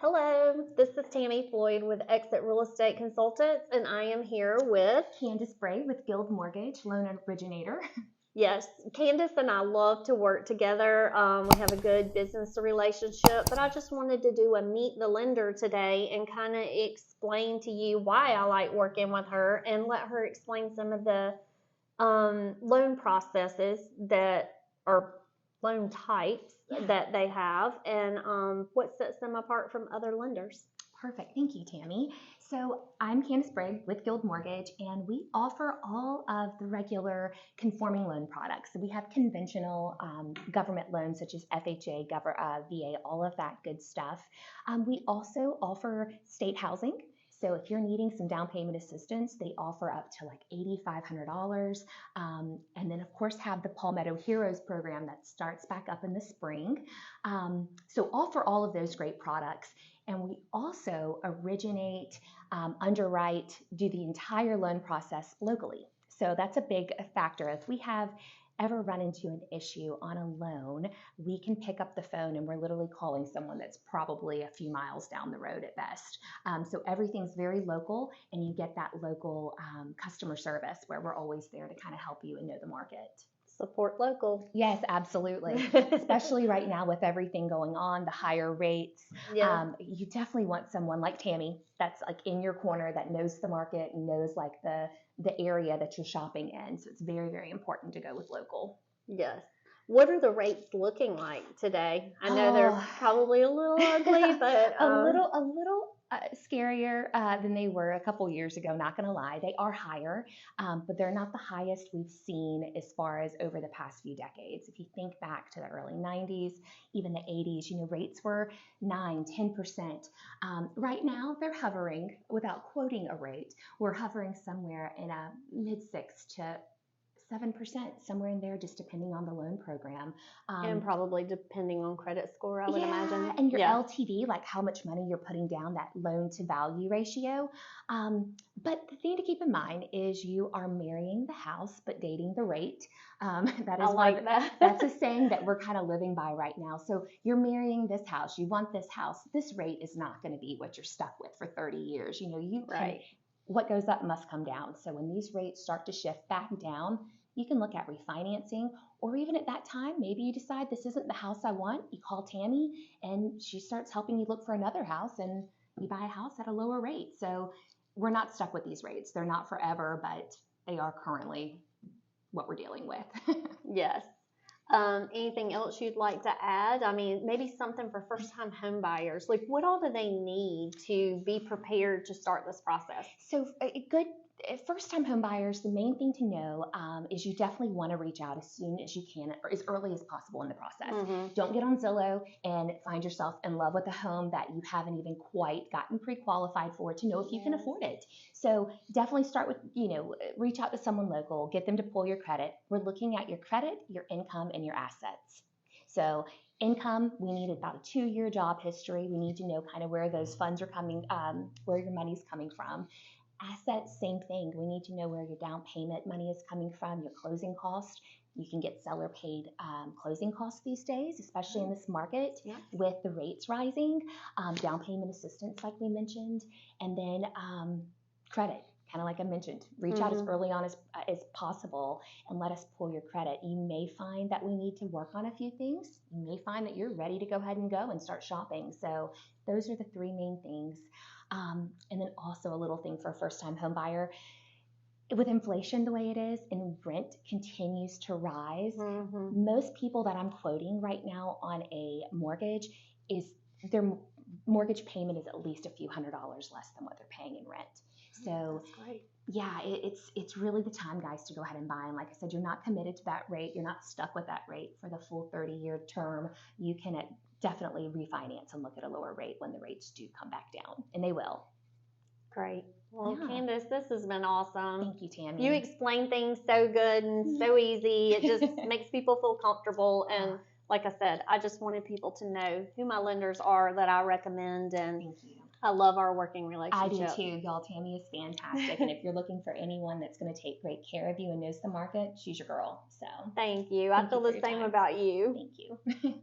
Hello, this is Tammy Floyd with Exit Real Estate Consultants, and I am here with, Candice Bray with Guild Mortgage, loan originator. yes, Candice and I love to work together. We have a good business relationship, but I just wanted to do a Meet the Lender today and kind of explain to you why I like working with her and let her explain some of the loan processes that are loan types that they have and what sets them apart from other lenders. Perfect. Thank you, Tammy. So I'm Candice Bray with Guild Mortgage, and we offer all of the regular conforming loan products. So we have conventional government loans such as FHA, VA, all of that good stuff. We also offer state housing. So if you're needing some down payment assistance, they offer up to like $8,500. And then of course have the Palmetto Heroes program that starts back up in the spring. So offer all of those great products. And we also originate, underwrite, do the entire loan process locally. So that's a big factor. If we have ever run into an issue on a loan, we can pick up the phone and we're literally calling someone that's probably a few miles down the road at best. So everything's very local, and you get that local customer service where we're always there to kind of help you and know the market. Support local. Yes, absolutely. Especially right now with everything going on, the higher rates. Yeah. You definitely want someone like Tammy that's like in your corner, that knows the market and knows like the area that you're shopping in. So it's very, very important to go with local. Yes. What are the rates looking like today? I know they're probably a little ugly, but a little scarier than they were a couple years ago. Not going to lie, they are higher, but they're not the highest we've seen as far as over the past few decades. If you think back to the early 90s, even the 80s, rates were 9-10%. Right now, they're hovering, without quoting a rate, we're hovering somewhere in a mid-6 to 7%, somewhere in there, just depending on the loan program. And probably depending on credit score, I would imagine. And your LTV, like how much money you're putting down, that loan to value ratio. But the thing to keep in mind is you are marrying the house, but dating the rate. That is that. That's a saying that we're kind of living by right now. So you're marrying this house, you want this house. This rate is not going to be what you're stuck with for 30 years. Right. What goes up must come down. So when these rates start to shift back down, you can look at refinancing, or even at that time, maybe you decide this isn't the house I want. You call Tammy and she starts helping you look for another house, and you buy a house at a lower rate. So we're not stuck with these rates. They're not forever, but they are currently what we're dealing with. Yes. Anything else you'd like to add? I mean, maybe something for first-time home buyers. Like, what all do they need to be prepared to start this process? So good first-time home buyers, the main thing to know is you definitely want to reach out as soon as you can, or as early as possible in the process. Mm-hmm. Don't get on Zillow and find yourself in love with a home that you haven't even quite gotten pre-qualified for to know if you can afford it. So definitely start with, reach out to someone local, get them to pull your credit. We're looking at your credit, your income, and your assets. So income, we need about a 2-year job history. We need to know kind of where those funds are coming, where your money's coming from. Assets, same thing. We need to know where your down payment money is coming from, your closing cost. You can get seller paid closing costs these days, especially in this market with the rates rising. Down payment assistance, like we mentioned, and then credit. Kind of like I mentioned, reach out as early on as possible and let us pull your credit. You may find that we need to work on a few things. You may find that you're ready to go ahead and go and start shopping. So those are the 3 main things. And then also a little thing for a first-time home buyer. With inflation the way it is and rent continues to rise, most people that I'm quoting right now on a mortgage is their mortgage payment is at least a few $100s less than what they're paying in rent. So that's great. Yeah, it's really the time, guys, to go ahead and buy. And like I said, you're not committed to that rate. You're not stuck with that rate for the full 30-year term. You can definitely refinance and look at a lower rate when the rates do come back down, and they will. Great. Well, Candice, this has been awesome. Thank you, Tammy. You explain things so good and so easy. It just makes people feel comfortable. And like I said, I just wanted people to know who my lenders are that I recommend. And thank you. I love our working relationship. I do too, y'all. Tammy is fantastic. And if you're looking for anyone that's going to take great care of you and knows the market, she's your girl. So thank you. I feel the same about you. Thank you.